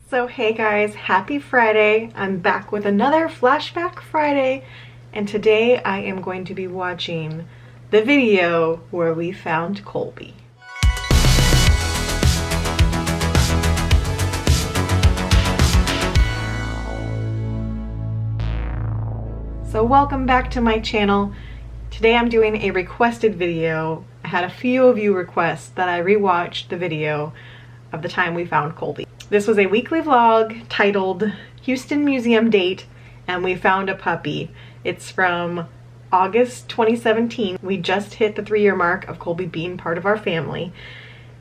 So hey guys, happy Friday. I'm back with another Flashback Friday, and today I am going to be watching the video where we found Colby. So welcome back to my channel. Today I'm doing a requested video. I had a few of you request that I rewatched the video of the time we found Colby. This was a weekly vlog titled Houston Museum Date and We Found a Puppy. It's from August 2017. We just hit the 3-year mark of Colby being part of our family.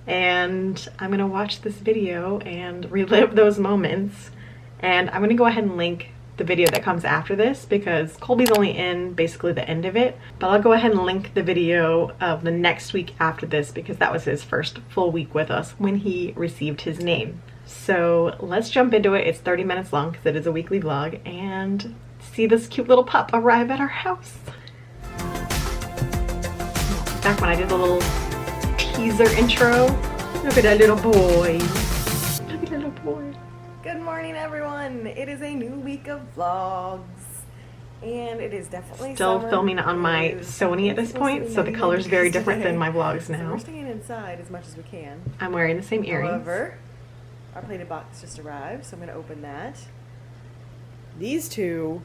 And I'm gonna watch this video and relive those moments. And I'm gonna go ahead and link the video that comes after this because Colby's only in basically the end of it. But I'll go ahead and link the video of the next week after this because that was his first full week with us when he received his name. So let's jump into it. It's 30 minutes long because it is a weekly vlog, and see this cute little pup arrive at our house. Back when I did the little teaser intro. Look at that little boy. Look at that little boy. Good morning everyone. It is a new week of vlogs and it is definitely still filming on my Sony at this point, so the color's very different than my vlogs now. So we're staying inside as much as we can. I'm wearing the same earrings. However, our plated box just arrived, so I'm going to open that. These two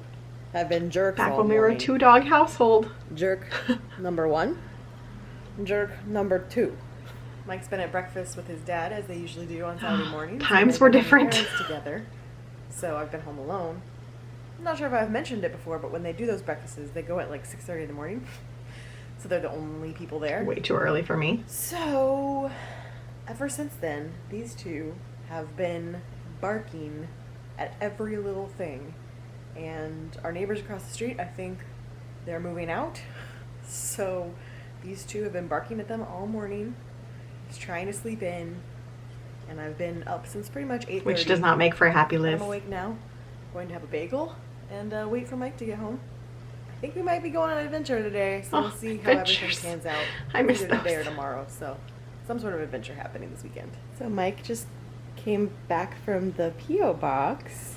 have been jerks back all when we were a morning. 2-dog household. Jerk number 1, jerk number 2. Mike's been at breakfast with his dad as they usually do on Saturday mornings. Times were different. Together, so I've been home alone. I'm not sure if I've mentioned it before, but when they do those breakfasts, they go at like 6:30 in the morning. So they're the only people there. Way too early for me. So ever since then, these two have been barking at every little thing, and our neighbors across the street, I think they're moving out, so these two have been barking at them all morning, just trying to sleep in, and I've been up since pretty much 8:30. Which does not make for a happy Liz. I'm awake now, going to have a bagel and wait for Mike to get home. I think we might be going on an adventure today, so we'll see how everything pans out. I miss either those. today or tomorrow, so some sort of adventure happening this weekend. So Mike just came back from the P.O. box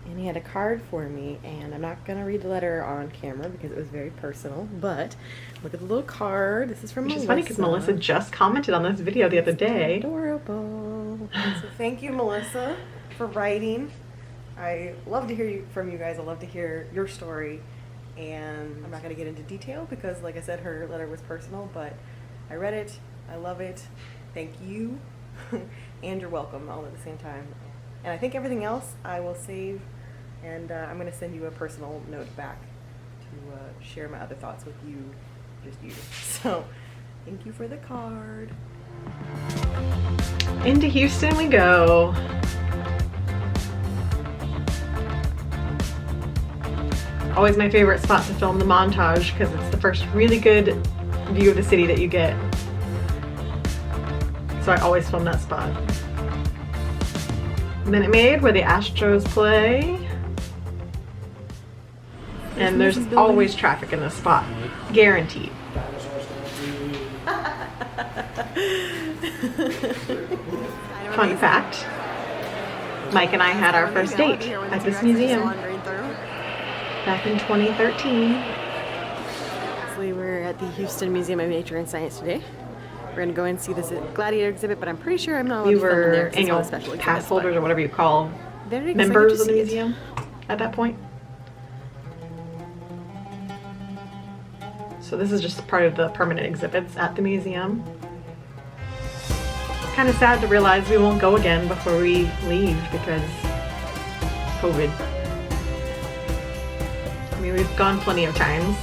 and he had a card for me, and I'm not gonna read the letter on camera because it was very personal, but look at the little card. This is from Melissa. Which is funny because Melissa just commented on this video the other day. Adorable. So thank you, Melissa, for writing. I love to hear from you guys. I love to hear your story, and I'm not gonna get into detail because like I said, her letter was personal, but I read it. I love it. Thank you. And you're welcome all at the same time. And I think everything else I will save, and I'm going to send you a personal note back to share my other thoughts with you, just you. So thank you for the card. Into Houston we go. Always my favorite spot to film the montage because it's the first really good view of the city that you get. So I always film that spot. Minute Maid, where the Astros play. And there's always traffic in this spot. Guaranteed. Fun fact, Mike and I had our first date at this museum back in 2013. So we were at the Houston Museum of Nature and Science today. We're gonna go and see this gladiator exhibit, but I'm pretty sure I'm not allowed to film in there. We were annual pass holders or whatever you call members of the museum at that point. So this is just part of the permanent exhibits at the museum. It's kind of sad to realize we won't go again before we leave because COVID. I mean, we've gone plenty of times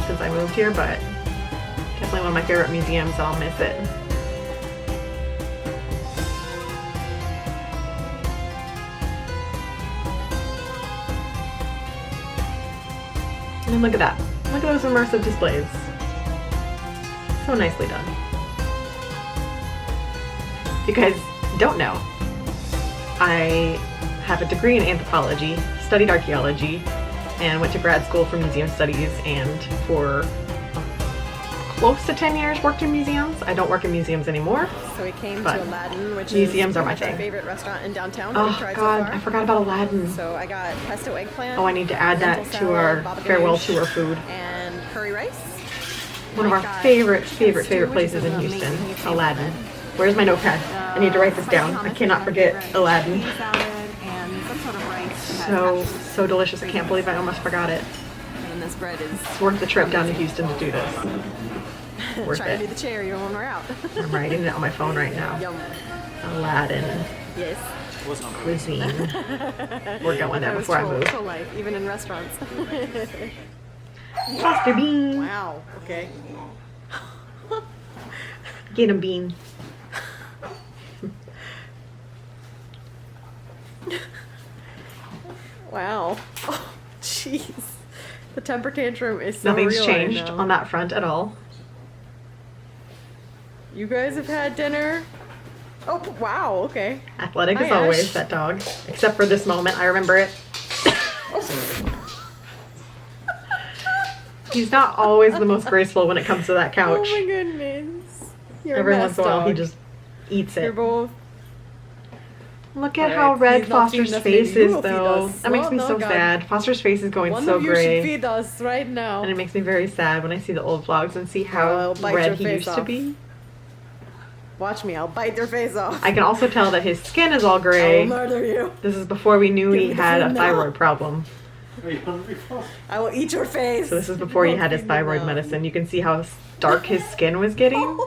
since I moved here, but definitely one of my favorite museums, so I'll miss it. And look at that. Look at those immersive displays. So nicely done. If you guys don't know, I have a degree in anthropology, studied archaeology, and went to grad school for museum studies and for close to 10 years worked in museums. I don't work in museums anymore. So we came to Aladdin, which museums is are my my favorite restaurant in downtown. Oh God, I forgot about Aladdin. So I got pesto eggplant. Oh, I need to add that to our farewell tour food. And curry rice. One of our favorite places in Houston, Aladdin. Where's my notepad? I need to write this down. I cannot forget Aladdin. So delicious. I can't believe I almost forgot it. And this bread is... It's worth the trip down to Houston to do this. Worth Try it. to do the cherry when we're out. I'm writing it on my phone right now. Yum. Aladdin. Yes. Cuisine. We're going there before I move. Full life, even in restaurants. Foster Bean. Wow. Okay. Get him, Bean. Wow. Oh, jeez. The temper tantrum is so Nothing's real changed right now. on that front at all. You guys have had dinner? Oh, wow. Okay. Athletic Hi, as always, Ash. that dog. Except for this moment, I remember it. He's not always the most graceful when it comes to that couch. Oh my goodness. You're Every a once in a while, he dog. just eats You're it. both. Look at Alright, how red he's not Foster's feeding us, face maybe you is, will feed though. us. That makes me Oh, so no, God. sad. Foster's face is going One so of you should gray. feed us right now. And it makes me very sad when I see the old vlogs and see how I'll bite red your he face used to off. be. Watch me, I'll bite your face off. I can also tell that his skin is all I will gray. murder you. This is before we knew Give he me the had food a now. thyroid problem. Are you hungry, Foster? I will eat your face. So this is before he had his thyroid medicine. You can see how dark his skin was getting.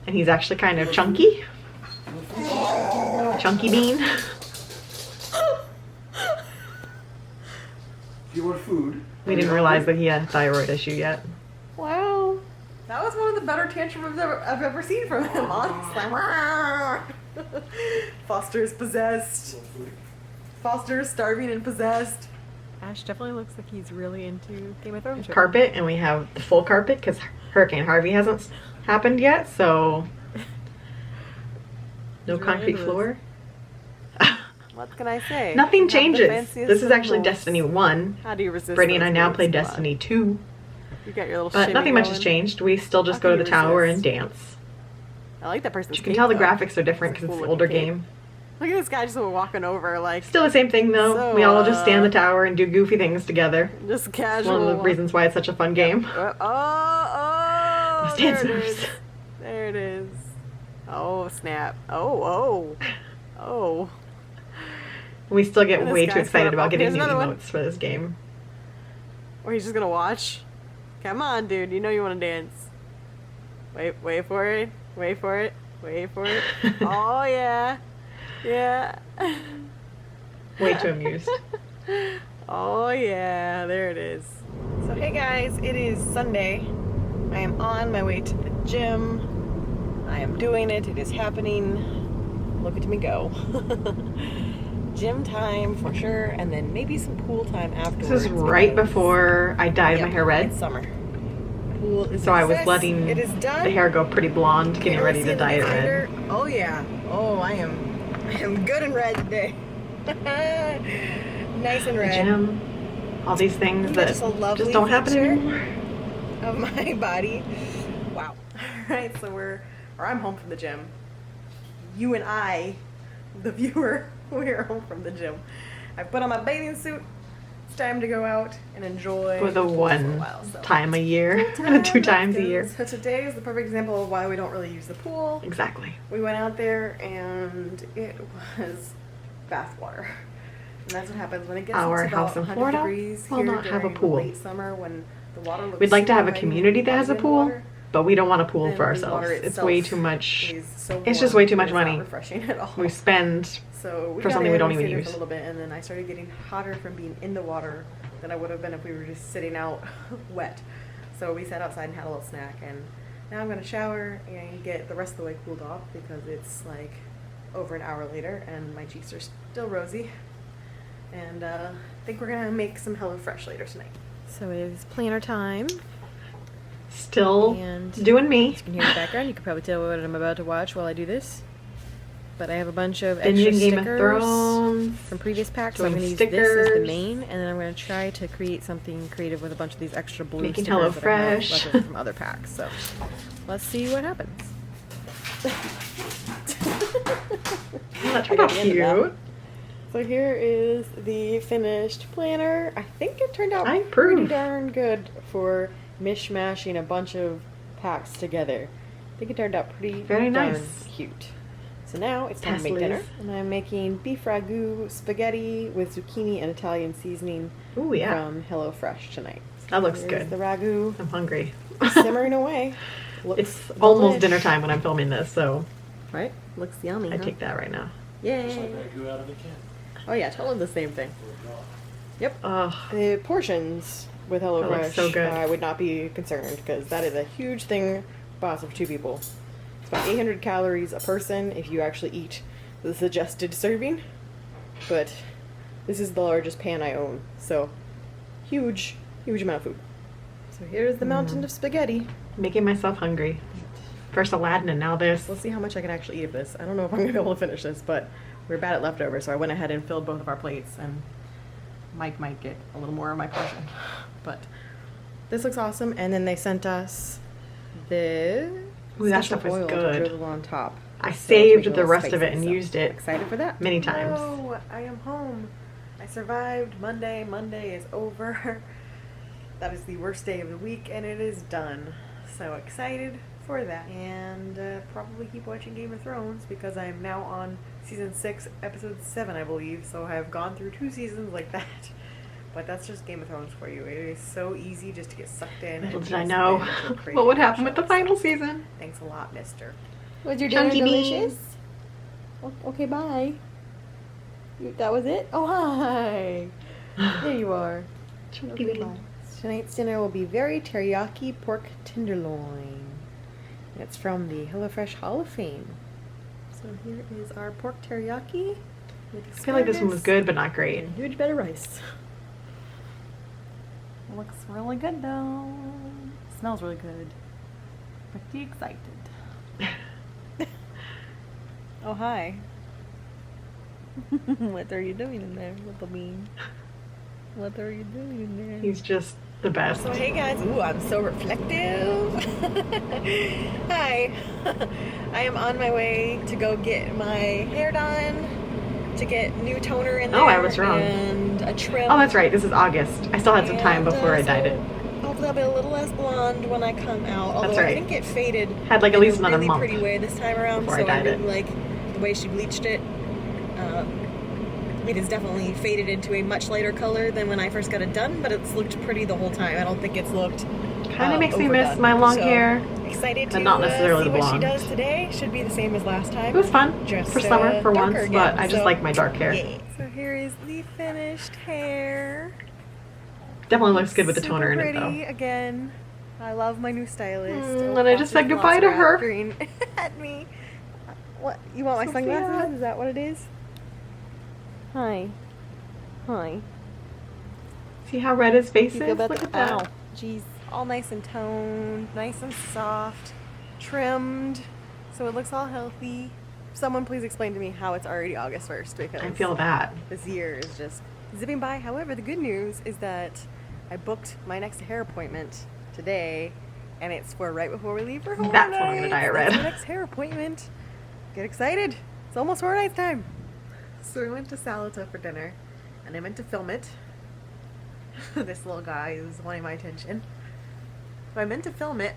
And he's actually kind of chunky. Chunky Bean. If you want food. We didn't realize that he had a thyroid issue yet. Wow. That was one of the better tantrums I've ever seen from him, honestly. Foster is possessed. Foster is starving and possessed. Ash definitely looks like he's really into Game of Thrones. Carpet, and we have the full carpet because Hurricane Harvey hasn't happened yet, so no He's really concrete into this. floor. What can I say? Nothing Have the changes. fanciest This is actually symbols. Destiny 1. How do you resist? Brittany and I those now moves? play Come on. Destiny 2. You got your little But shimmy nothing much has going. changed. We still just How go to can the you tower resist? and dance. I like that person's You can cape, tell the though. graphics are different It's because a it's an cool older looking cape. game. Look at this guy just walking over like Still the same thing though. So, We all just stand in the tower and do goofy things together. just It's casual. one of the reasons why it's such a fun game. Oh, Those there dance it moves. is. There it is. Oh, snap. Oh. We still get And this way too guy's excited put up- about oh, getting here's new another one. emotes for this game. Or he's just gonna watch. Come on, dude. You know you want to dance. Wait for it. Wait for it. Oh, yeah. Yeah. Way too amused. Oh, yeah. There it is. So, hey, guys. It is Sunday. I am on my way to the gym. I am doing it. It is happening. Look at me go. Gym time for sure, and then maybe some pool time afterwards. This is right because- before I dyed my Yep, hair red. It's summer. Pool is So I was success. letting It is done. the hair go pretty blonde, getting Can't ready really to see dye in it the red. binder. Oh yeah. Oh, I am good and red today. Nice and The red. gym, all these things Isn't that that just a lovely just don't happen feature? anymore. Of my body. Wow. Alright, so I'm home from the gym. You and I, the viewer, we are home from the gym. I've put on my bathing suit. It's time to go out and enjoy For the pool for a one while, so. time a year, two times a year. So today is the perfect example of why we don't really use the pool. Exactly. We went out there and it was bath water. And that's what happens when it gets Our into house about in 100 Florida degrees will here not have a during pool. the late summer when the water looks We'd like to have a so community that has a white in the pool, water, but we don't want a pool then for the ourselves. water It's itself way too much. is so It's just warm, way too much it's not money. refreshing at all. We spend So we for got something in, we don't stayed even there use. for a little bit, and then I started getting hotter from being in the water than I would have been if we were just sitting out wet. So we sat outside and had a little snack, and now I'm gonna shower and get the rest of the way cooled off because it's like over an hour later and my cheeks are still rosy. And I think we're gonna make some HelloFresh later tonight. So it is planner time. Still And doing me. you can hear the background. You can probably tell what I'm about to watch while I do this. But I have a bunch of Binging extra Game of stickers Thrones. from previous packs, so I'm Doing going to use this as the stickers. main, and then I'm going to try to create something creative with a bunch of these extra blue Making stickers that I have HelloFresh. left over from other packs. So let's see what happens. That turned out cute. So here is the finished planner. I think it turned out I pretty approve. darn good for mishmashing a bunch of packs together. I think it turned out pretty Very darn nice. cute. So now it's time to make DiscoLiz. dinner. And I'm making beef ragu spaghetti with zucchini and Italian seasoning Ooh, yeah. from HelloFresh tonight. That looks Here's good. the ragu I'm hungry. simmering away. Looks It's almost delish. dinner time when I'm filming this, so Right? Looks yummy. I huh? take that right now. It's Yay. like ragu out of a can. Oh yeah, totally the same thing. For a dog. Yep. Oh, The portions with That looks HelloFresh, so good. I would not be concerned because that is a huge thing, boss of 2 people. It's about 800 calories a person if you actually eat the suggested serving. But this is the largest pan I own, so huge, huge amount of food. So here's the mountain of spaghetti. making myself hungry. First Aladdin and now this. Let's see how much I can actually eat of this. I don't know if I'm gonna be able to finish this, but we're bad at leftovers, so I went ahead and filled both of our plates, and Mike might get a little more of my portion. But this looks awesome, and then they sent us the Ooh, that special stuff is oil to good. drizzle on top. I So to saved make it a the little rest of it spicy, and so used it excited for that many times. No, I am home. I survived Monday. Monday is over. That is the worst day of the week, and it is done. So excited for that, and probably keep watching Game of Thrones because I am now on season 6, episode 7, I believe. So I have gone through 2 seasons like that. But that's just Game of Thrones for you. It is so easy just to get sucked in. Little and did I just know binge and crave what would happen with the shows. final season. Thanks a lot, mister. Was your Chunky dinner beans. delicious? Okay, bye. That was it? Oh, hi. There you are. Chunky Okay, beans. bye. Tonight's dinner will be very teriyaki pork tenderloin. It's from the HelloFresh Hall of Fame. So here is our pork teriyaki. With I feel like this one was good, but not great. and huge bed of rice. Looks really good though. Smells really good. Pretty excited. Oh, hi. What are you doing in there, little bean? What are you doing in there? He's just the best. So hey guys, ooh, I'm so reflective. Hi. I am on my way to go get my hair done, to get new toner in there. Oh, I was wrong. And a trim. Oh, that's right. This is August. I still had some time And, before I so dyed it. Hopefully I'll be a little less blonde when I come out. Although right. I think it faded Had, like, at in least a another really month pretty way this time around. before So I dyed really it. like the way she bleached it. It has definitely faded into a much lighter color than when I first got it done, but it's looked pretty the whole time. I don't think it's looked Kind of makes me miss overdone. my long So, hair. Excited but to not necessarily see the what she blonde. does today. Should be the same as last time. It was fun Just, for summer for once, darker but again, I just so- like my dark hair. Yeah. So here is the finished hair. Definitely looks good with the Super toner in it pretty though. again. I love my new stylist. And I just said goodbye to her. Green at me. What? You want my Sophia. sunglasses? Is that what it is? Hi. Hi. See how red his face You is? feel better? Look at that. Ow. Jeez. All nice and toned, nice and soft, trimmed, so it looks all healthy. Someone please explain to me how it's already August 1st because I feel that. this year is just zipping by. However, the good news is that I booked my next hair appointment today, and it's for right before we leave for Hawaii. That's when I'm gonna dye it red. That's my next hair appointment. Get excited! It's almost Hawaii night time. So we went to Salata for dinner, and I meant to film it. This little guy is wanting my attention. So I meant to film it.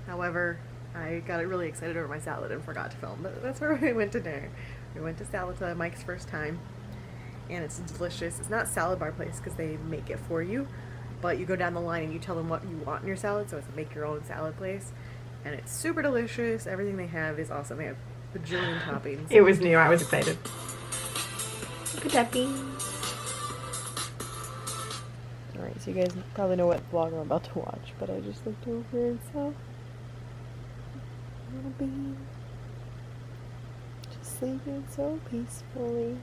However, I got really excited over my salad and forgot to film. But that's where we went to dinner. We went to Salata, Mike's first time, and it's delicious. It's not a salad bar place because they make it for you, but you go down the line and you tell them what you want in your salad, so it's a make your own salad place. And it's super delicious. Everything they have is awesome. They have a bajillion toppings. It was new. I was excited. Look at that bean. Alright, so you guys probably know what vlog I'm about to watch, but I just looked over and saw little bean just sleeping so peacefully.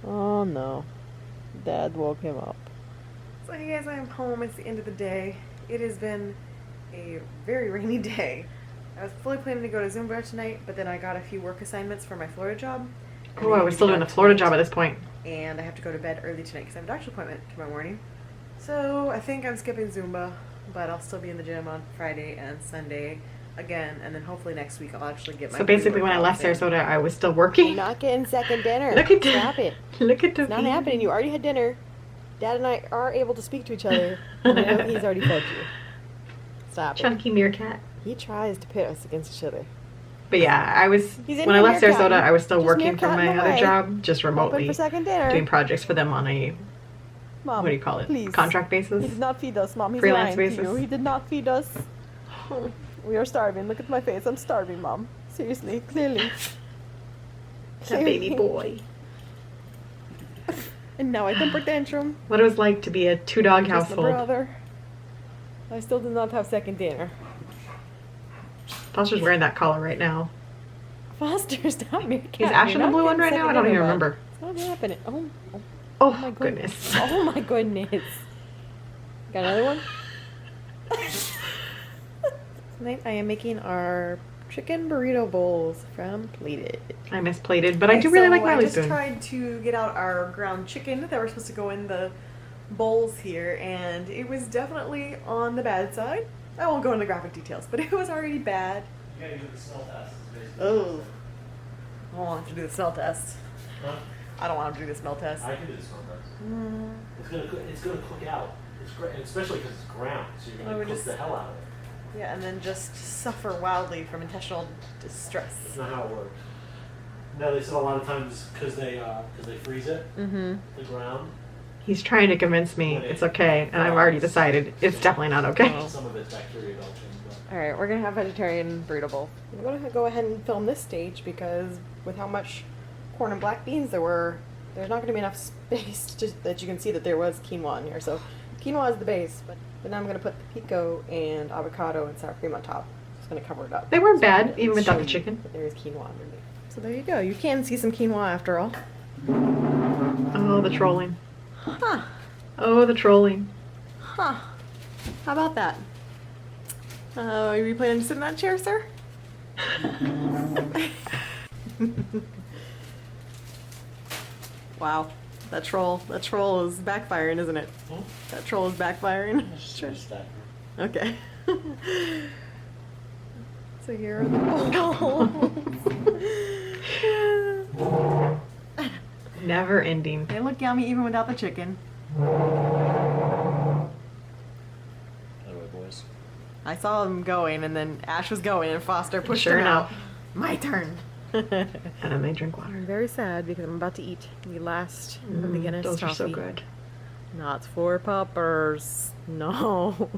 Oh no. Dad woke him up. So hey guys, I am home. It's the end of the day. It has been a very rainy day. I was fully planning to go to Zumba tonight, but then I got a few work assignments for my Florida job. Oh, I was still doing the Florida job at this point. And I have to go to bed early tonight because I have a doctor's appointment tomorrow morning. So I think I'm skipping Zumba, but I'll still be in the gym on Friday and Sunday again, and then hopefully next week I'll actually get my. So basically, when I left Sarasota, I was still working. You're not getting second dinner. Look at Stop it. Look at It's not happening. You already had dinner. Dad and I are able to speak to each other. And I know he's already fed you. Stop it. Chunky meerkat. He tries to pit us against each other. But yeah, I was He's in when I here left Sarasota, meerkatting. I was still Just working from my meerkatting other away. job, just Hoping remotely for second dinner. doing projects for them on a Mom, what do you call it? please. Contract He basis. did not feed us, Mom. He's Freelance lying to basis. you. He did not feed us. We are starving. Look at my face. I'm starving, Mom. Seriously, clearly. That baby boy. And now I temper tantrum. What it was like to be a 2-dog Just a household. brother. I still did not have second dinner. Foster's wearing that collar right now. Foster, stop me. Is Ash in the blue one right now? I don't even remember. It's not happening. Oh, Oh, my goodness. Oh my goodness. Got another one? Tonight I am making our chicken burrito bowls from Plated. I miss plated, but I do really like I Miley just Spoon. tried to get out our ground chicken that were supposed to go in the bowls here, and it was definitely on the bad side. I won't go into graphic details, but it was already bad. You gotta do the smell test. Is basically Oh. I don't want to do the smell test. Huh? I don't want to do the smell test. I can do the smell test. It's gonna cook out. It's great, especially because it's ground, so you're I gonna would cook just- the hell out of it. Yeah, and then just suffer wildly from intestinal distress. That's not how it works. No, they said a lot of times because they freeze it, Mm-hmm. the ground. He's trying to convince me it's okay, and I've already decided it's definitely not okay. Oh. Some of it's bacteria belching, but Alright, we're gonna have vegetarian burrito bowl. I'm gonna go ahead and film this stage because with how much corn and black beans there were, there's not gonna be enough space that you can see that there was quinoa in here. So quinoa is the base, but now I'm gonna put the pico and avocado and sour cream on top. Just gonna cover it up. They weren't So I'm bad, gonna even without show the you chicken. that there is quinoa underneath. So there you go. You can see some quinoa after all. Oh, the trolling. Huh. Oh, the trolling. Huh. How about that? Are you planning to sit in that chair, sir? Wow. That troll is backfiring, isn't it? Hmm? That troll is backfiring. just that. Okay. So here are the bowls. Never ending. They look yummy even without the chicken. Anyway, boys. I saw them going, and then Ash was going, and Foster pushed Sure him out. enough. My turn. And then they drink water. I'm very sad because I'm about to eat the last of the Guinness Those toffee. are so good. Not for puppers. No.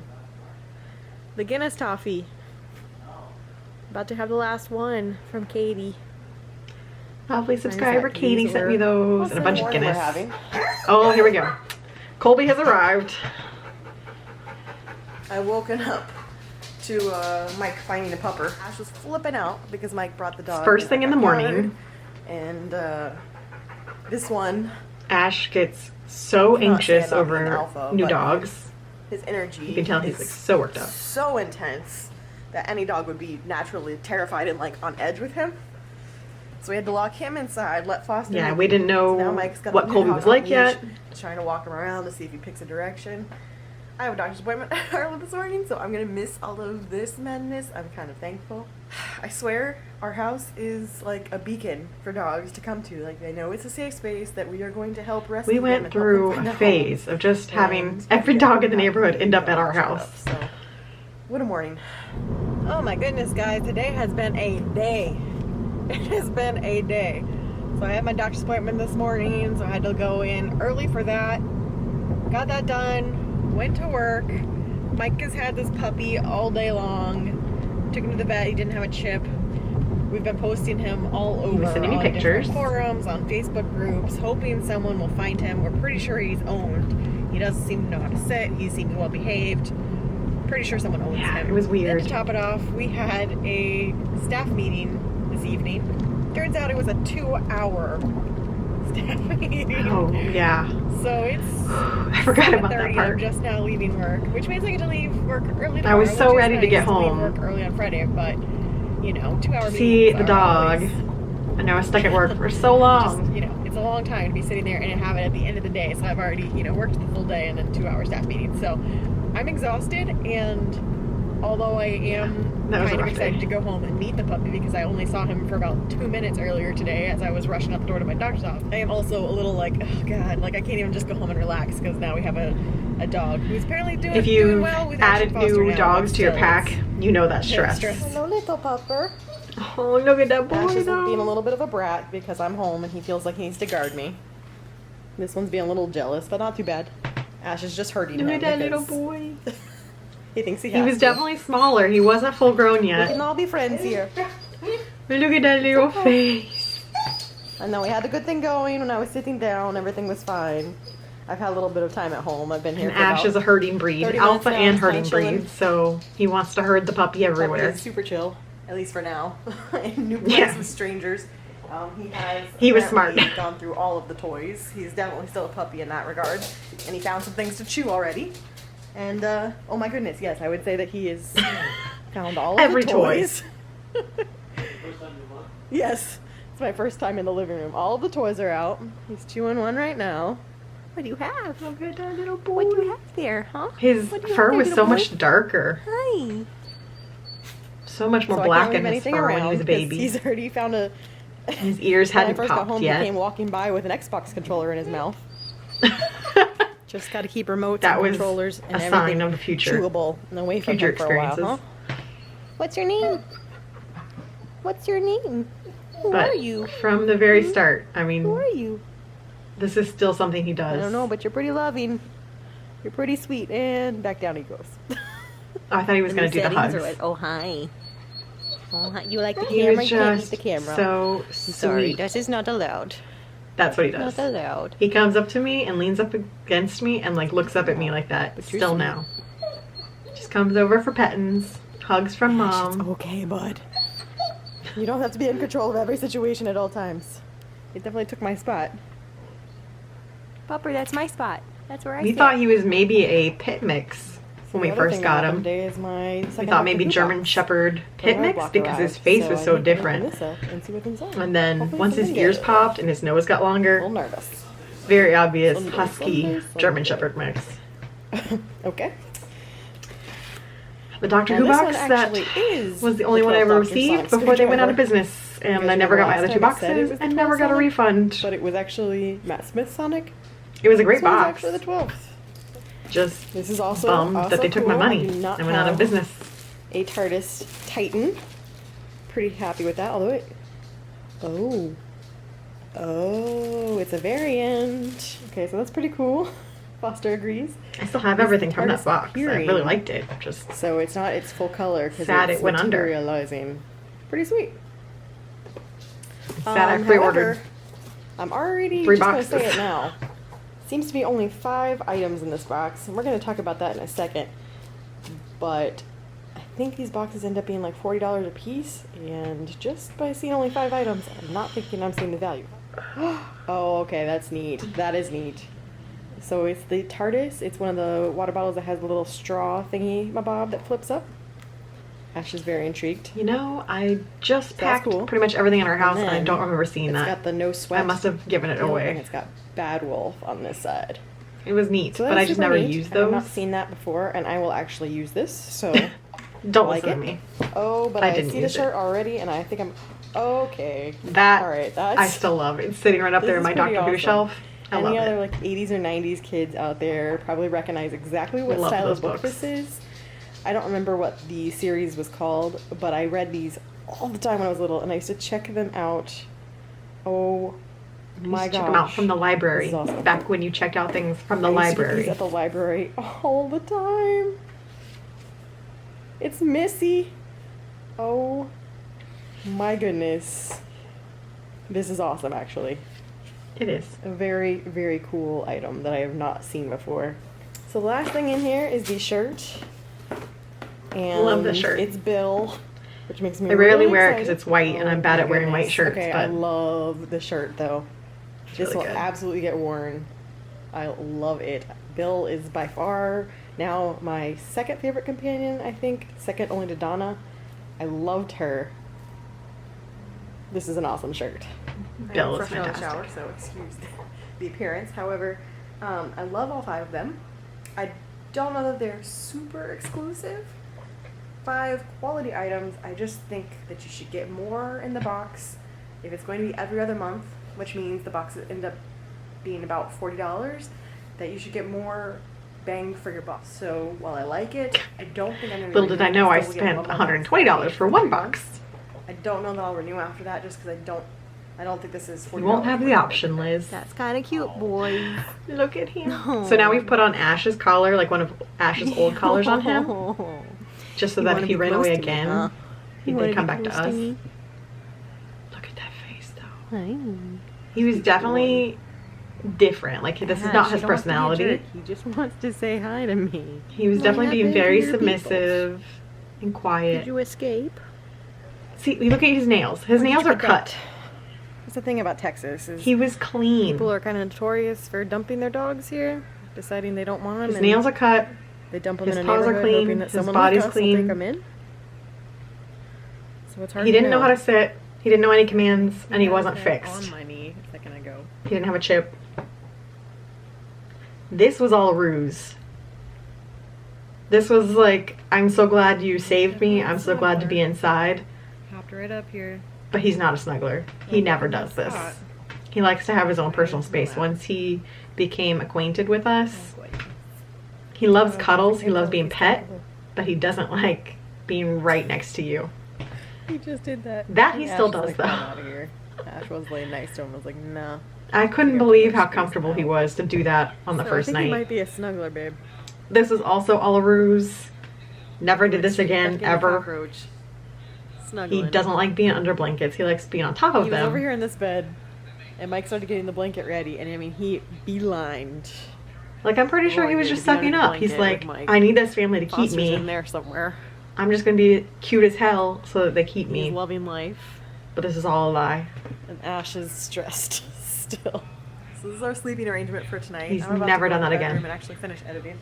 The Guinness toffee. About to have the last one from Katie. Lovely subscriber These Katie sent me those and a bunch of We're Guinness. having. Oh, here we go. Colby has arrived. I woken up to Mike finding a pupper. Ash was flipping out because Mike brought the dog. First thing in the morning. And this one, Ash gets so I'm not anxious saying I'm an over alpha, new but dogs. his energy. You can tell he's is like so worked up. so intense that any dog would be naturally terrified and like on edge with him. So we had to lock him inside, let Foster. Yeah, in. we didn't So now know Mike's got what the Colby dog was on like leash, yet. trying to walk him around to see if he picks a direction. I have a doctor's appointment early this morning, so I'm gonna miss all of this madness. I'm kind of thankful. I swear, our house is like a beacon for dogs to come to. Like, they know it's a safe space, that we are going to help rescue We them went and help through them find a home. phase of just having And every dog in the neighborhood end up at our shut up, house. So, what a morning. Oh my goodness, guys. Today has been a day. It has been a day. So I had my doctor's appointment this morning, so I had to go in early for that. Got that done. Went to work. Mike has had this puppy all day long. Took him to the vet. He didn't have a chip. We've been posting him all over was sending me on pictures. different forums, on Facebook groups, hoping someone will find him. We're pretty sure he's owned. He doesn't seem to know how to sit. He seems well behaved. Pretty sure someone owns Yeah, him. it was Then weird. to top it off, we had a staff meeting this evening. Turns out it was a 2-hour staff meeting. Oh, yeah. So it's I forgot about that 7:30. I'm part. just now leaving work, which means I get to leave work early I tomorrow. was so which is ready to nice get leave home. work early on Friday, but you know, 2-hour See meetings the are dog. always I know I was stuck at work for so long. just, you know, it's a long time to be sitting there and have it at the end of the day. So I've already, you know, worked the full day and then 2-hour staff meetings. So I'm exhausted, and although I am that was a kind of rough excited day. to go home and meet the puppy because I only saw him for about 2 minutes earlier today as I was rushing out the door to my doctor's office, I am also a little like, oh God, like I can't even just go home and relax because now we have a dog who's apparently doing, If doing you've well. We've added actually fostered new now, dogs but to your still, pack, it's you know that very stress. stressful. Hello, little pupper. Oh, look at that boy Ash is being a though. little bit of a brat because I'm home and he feels like he needs to guard me. This one's being a little jealous, but not too bad. Ash is just hurting Look him at that little because boy. he thinks he He has was to. definitely smaller. He wasn't full grown We can yet. all be friends here. But look at that little face. I know we had a good thing going when I was sitting down. Everything was fine. I've had a little bit of time at home. I've been here And for Ash about is a herding breed, 30 alpha minutes now, and just kinda herding chilling. breed, so he wants to herd the puppy Puppy everywhere. is super chill, at least for now. In new place Yeah. with strangers. He was apparently smart. gone through all of the toys. He's definitely still a puppy in that regard. And he found some things to chew already. And, oh my goodness, yes, I would say that he has found all of Every the toy. toys. Yes, it's my first time in the living room. All of the toys are out. He's chewing one right now. What do you have? Look at that little boy. What do you have there, huh? His What do you fur have was there, so little boy? much darker. Hi. So much more So I black can't leave in his anything fur when around he was a 'cause baby. He's already found a. His ears When I hadn't first got popped home, yet. he came walking by with an Xbox controller in his mouth. Just got to keep remotes That and was controllers and a everything sign of the future. chewable and away from Future him for a while, huh? experiences. What's your name? What's your name? Who But are you? from the very start, I mean, Who are you? this is still something he does. I don't know, but you're pretty loving. You're pretty sweet, and back down he goes. Oh, I thought he was going to do the hugs. Oh hi. Oh hi. You like the He camera? was You can't use just the camera. so Sorry, sweet. that is not allowed. That's what he does. Not allowed. He comes up to me and leans up against me and like looks up at me like that. But you're Still sweet. now. Just comes over for pettings, hugs from mom. Okay, bud. You don't have to be in control of every situation at all times. It definitely took my spot. Pupper, that's my spot. That's where I We sit. thought he was maybe a pit mix when we The other first thing got that him. happened today is my We second thought dog maybe food German box. Shepherd pit The mix roadblock because his arrived, face so was I so need to open different. this up and see what's inside. And then Hopefully once his something ears good. popped and his nose got A longer, little nervous. very obvious Someday, husky someday, German someday. Shepherd mix. Okay. The Doctor Now Who this box one that actually is was the only one I 12 ever Dr. received Sonic before they went out of screwdriver. business. You And guys I never got my remember other two last time I said it boxes was the and never 12 got a Sonic? refund. But it was actually Matt Smith Sonic. It was a great This one's box. actually the 12th. Just This is also bummed also that they took my cool. I money do not and went out of have business. a TARDIS Titan. Pretty happy with that, although it... Oh, it's a variant. Okay, so that's pretty cool. Foster agrees. I still have It's everything the from that TARDIS box. I Hearing. really liked it. Just So it's not its full color because Sad it's it went under. materializing. Pretty sweet. sad I pre-ordered. However, I'm already 3 just boxes. gonna say it now. Seems to be only 5 items in this box, and we're gonna talk about that in a second. But I think these boxes end up being like $40 a piece, and just by seeing only 5 items, I'm not thinking I'm seeing the value. Oh, okay, that's neat. That is neat. So it's the TARDIS. It's one of the water bottles that has a little straw thingy, my bob, that flips up. Ash is very intrigued. You know, I just That's packed cool. pretty much everything in our house and I then don't remember seeing It's that. got the no sweat. I must have given it seal, away. And it's got Bad Wolf on this side. It was neat, So but that's I just super never neat. used I have those. not seen that before, and I will actually use this. So, Don't like listen it. to me. Oh, but I I, didn't see the use it. shirt already, and I think I'm okay. That All right, that's I still love. It's sitting right up This there in is my pretty Doctor Who awesome. shelf. I love Any other it. like 80s or 90s kids out there probably recognize exactly what Love style those of book books. this is. I don't remember what the series was called, but I read these all the time when I was little, and I used to check them out. Oh my Just gosh! check them out from the library. This is awesome. Back when you checked out things from the I used to get library. these at the library all the time. It's Missy. Oh my goodness. This is awesome, actually. It is. A very, very cool item that I have not seen before. So the last thing in here is the shirt. And Love the shirt. It's Bill, which makes me I rarely really wear it excited. because it's white and I'm bad my at wearing white goodness. shirts. Okay, I but love the shirt though. This really will good. absolutely get worn. I love it. Bill is by far now my second favorite companion, I think. Second only to Donna. I loved her This is an awesome shirt. Bill I'm is fresh out of the fantastic. shower, so excuse the appearance. However, I love all 5 of them. I don't know that they're super exclusive. 5 quality items. I just think that you should get more in the box. If it's going to be every other month, which means the boxes end up being about $40, that you should get more bang for your buck. So while I like it, I don't think I'm going to. Little did I know I spent $120 for one box. I don't know that I'll renew after that, just because I don't think this is $40. You won't have the option, Liz. That's kind of cute, boys. Look at him. No. So now we've put on Ash's collar, like one of Ash's old collars on him, just so that if he ran away again, he'd then come back to us. Look at that face, though. He was definitely different. Like, this is not his personality. He just wants to say hi to me. He was definitely being very submissive and quiet. Did you escape? See, look at his nails. His nails are cut. That's the thing about Texas. Is He was clean. people are kind of notorious for dumping their dogs here, deciding they don't want them. His nails are cut. They dump them His in a paws are neighborhood, clean, hoping that his someone body's like us will clean. take them in. So it's hard He to didn't know how to sit. He didn't know any commands, and he wasn't On fixed. my knee a second ago. He didn't have a chip. This was all a ruse. This was like, I'm so glad you saved me. I'm so glad to be inside. Hopped right up here. But he's not a snuggler. He never does this. He likes to have his own personal space. Once he became acquainted with us, he loves cuddles. He loves being pet, but he doesn't like being right next to you. He just did that. That he still Ash was does, like, though. "Get out of here." Ash was laying next to him. I was like, no. I couldn't believe how comfortable he was to do that on the first I think he night. might be a snuggler, babe. This is also all a ruse. Never did this again, ever. Cockroach. He Snuggling. doesn't like being under blankets. He likes being on top of He was them. over here in this bed, and Mike started getting the blanket ready, and I mean, he beelined. Like, I'm pretty sure he was yeah, just to be sucking under up. the He's blanket like, with Mike. I need this family to keep Foster's me. in there somewhere. I'm just gonna be cute as hell so that they keep He's me. loving life, But this is all a lie. and Ash is stressed still. So this is our sleeping arrangement for tonight. He's I'm about never to go done to that the bedroom again. And actually finish editing.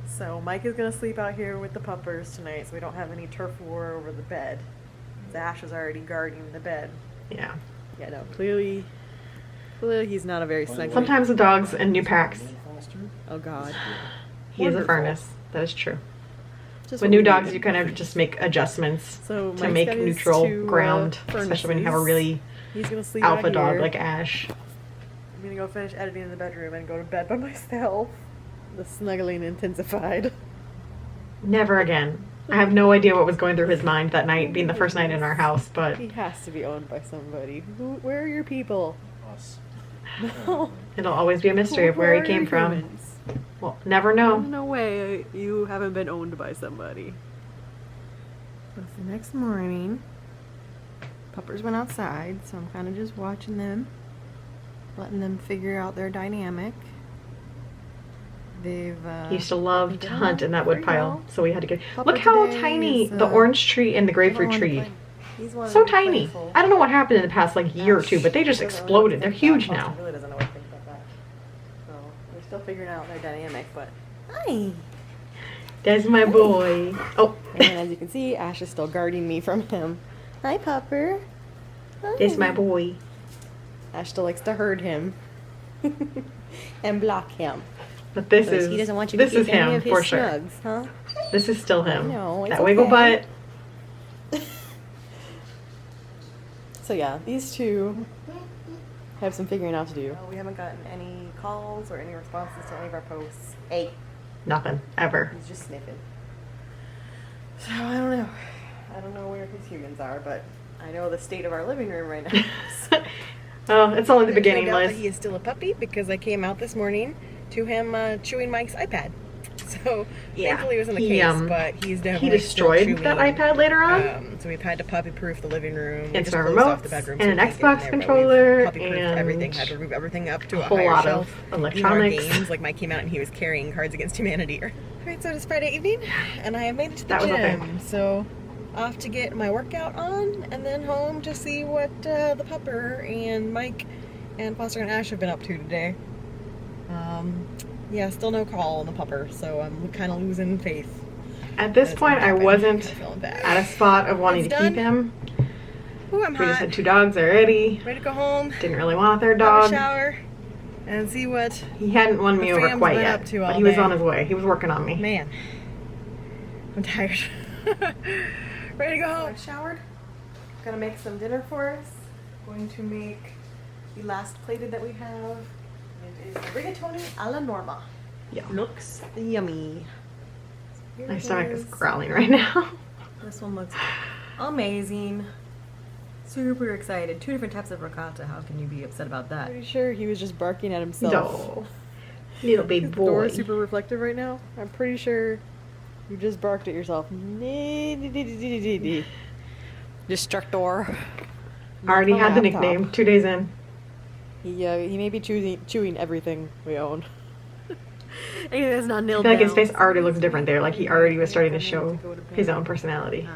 So Mike is gonna sleep out here with the puppers tonight, so we don't have any turf war over the bed. Ash is already guarding the bed. Yeah. Yeah, no, clearly he's not a very snuggly. Sometimes the dogs in new packs, Oh God. he is a Wonderful. furnace. That is true. Just With what new we dogs, needed. you kind of just make adjustments So to Mike's make got his neutral 2, ground, especially when you have a furnaces. really He's gonna sleep alpha out dog here. like Ash. I'm gonna go finish editing in the bedroom and go to bed by myself. The snuggling intensified. Never again. I have no idea what was going through his mind that night, being the first night in our house, but He has to be owned by somebody. Where are your people? Us. No. it'll always be a mystery of where he are came your from. humans? Well, never know. No way you haven't been owned by somebody. So it's the next morning. Puppers went outside, so I'm kind of just watching them, letting them figure out their dynamic. They've He used to love to hunt in that wood pile, so we had to get. Papa Look how today tiny is, the orange tree and the grapefruit tree. So tiny. I don't know what happened in the past like year or two, but they just exploded. They're huge now. Really doesn't know what to think about that. So they're still figuring out their dynamic, but hi. That's my boy. Oh, And as you can see, Ash is still guarding me from him. Hi, pupper. Hi. that's my boy. Ash still likes to herd him and block him. But this Because is he doesn't want you to this keep is any him of his for sure. snugs, huh? This is still him. know, it's That wiggle okay. butt. So yeah, these two have some figuring out to do. We haven't gotten any calls or any responses to any of our posts. Hey, Nothing ever. he's just sniffing. So I don't know. I don't know where his humans are, but I know the state of our living room right now. Oh, it's only the beginning, Turned out that Liz. he is still a puppy because I came out this morning to him chewing Mike's iPad. So Yeah, thankfully it wasn't the he, case, but he's He definitely destroyed still that chewing. iPad later on. So we've had to puppy-proof the living room. We And just some closed off remotes the bedroom and so an he can't get in Xbox there, but we've controller puppy-proofed and everything. Had to remove everything up to a whole higher lot shelf. of Even our electronics. games, like Mike came out and he was carrying Cards Against Humanity. Alright, so it's Friday evening, and I have made it to the That was okay. gym. So off to get my workout on, and then home to see what the pupper and Mike and Foster and Ash have been up to today. Yeah, still no call on the pupper, so I'm kind of losing faith. At this It's point, gonna I happen. wasn't Kinda feeling bad. at a spot of wanting It's to keep done. him. Ooh, I'm We just hot. had 2 dogs already. Ready to go home. Didn't really want a third Have a dog. shower. And see what He hadn't won me the over fam's quite been yet, up to but all he was day. on his way. He was working on me. Man, I'm tired. Ready to go home. I showered. Gonna make some dinner for us. Going to make the last plated that we have. It is rigatoni alla norma. Yeah. Looks yummy. Here My it stomach is growling right now. This one looks amazing. Super excited. 2 different types of ricotta. How can you be upset about that? Pretty sure he was just barking at himself. No. Little big The door boy. is super reflective right now. I'm pretty sure you just barked at yourself. Destructor. I already From had the laptop. nickname 2 days in. He may be chewing everything we own. And it's not I nailed feel like his down. face already looks different there. Like he already was starting to show his own personality.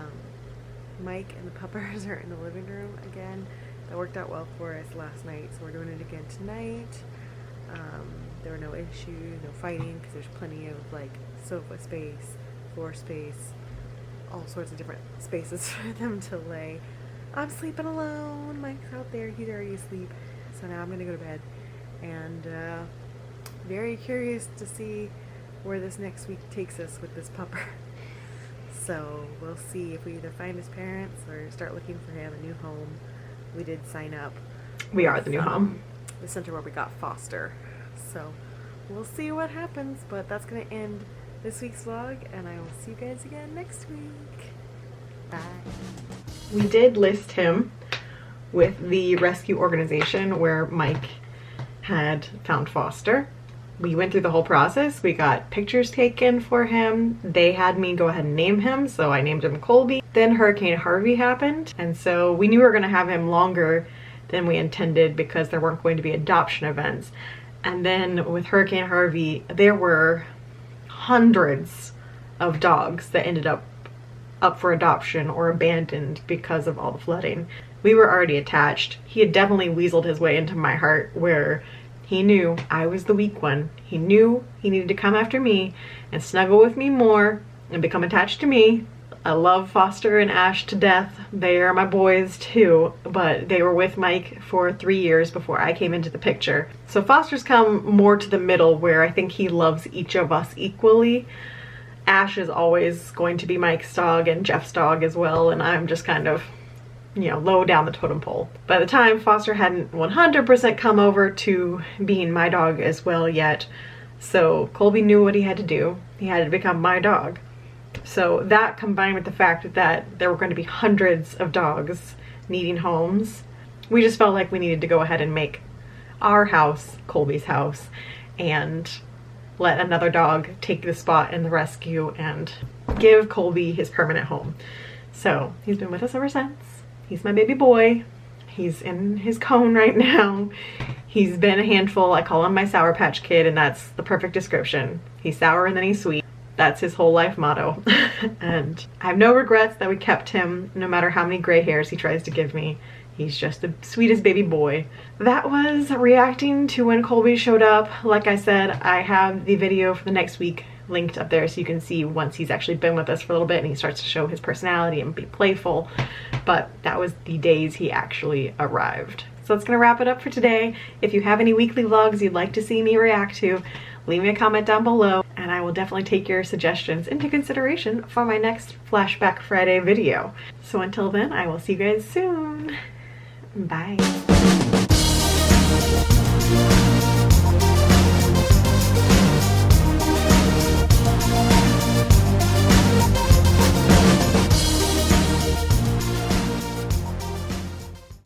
Mike and the puppers are in the living room again. That worked out well for us last night, so we're doing it again tonight. There were no issues, no fighting, because there's plenty of like sofa space, floor space, all sorts of different spaces for them to lay. I'm sleeping alone. Mike's out there. He's already asleep. So now I'm going to go to bed. And very curious to see where this next week takes us with this pupper. So we'll see if we either find his parents or start looking for him a new home. We did sign up. We are at the new home. The center where we got foster. So we'll see what happens. But that's going to end this week's vlog. And I will see you guys again next week. Bye. We did list him with the rescue organization where Mike had found foster. We went through the whole process. We got pictures taken for him. They had me go ahead and name him, so I named him Colby. Then Hurricane Harvey happened, and so we knew we were going to have him longer than we intended because there weren't going to be adoption events. And then with Hurricane Harvey, there were hundreds of dogs that ended up for adoption or abandoned because of all the flooding. We were already attached. He had definitely weaseled his way into my heart where he knew I was the weak one. He knew he needed to come after me and snuggle with me more and become attached to me. I love Foster and Ash to death. They are my boys too, but they were with Mike for 3 years before I came into the picture. So Foster's come more to the middle where I think he loves each of us equally. Ash is always going to be Mike's dog and Jeff's dog as well, and I'm just kind of, you know, low down the totem pole. By the time Foster hadn't 100% come over to being my dog as well yet, so Colby knew what he had to do. He had to become my dog. So that combined with the fact that there were going to be hundreds of dogs needing homes, we just felt like we needed to go ahead and make our house Colby's house and let another dog take the spot in the rescue and give Colby his permanent home. So he's been with us ever since. He's my baby boy. He's in his cone right now. He's been a handful. I call him my Sour Patch Kid, and that's the perfect description. He's sour and then he's sweet. That's his whole life motto. And I have no regrets that we kept him, no matter how many gray hairs he tries to give me. He's just the sweetest baby boy. That was reacting to when Colby showed up. Like I said, I have the video for the next week linked up there so you can see once he's actually been with us for a little bit and he starts to show his personality and be playful. But that was the days he actually arrived. So that's gonna wrap it up for today. If you have any weekly vlogs you'd like to see me react to, leave me a comment down below and I will definitely take your suggestions into consideration for my next Flashback Friday video. So until then, I will see you guys soon. Bye.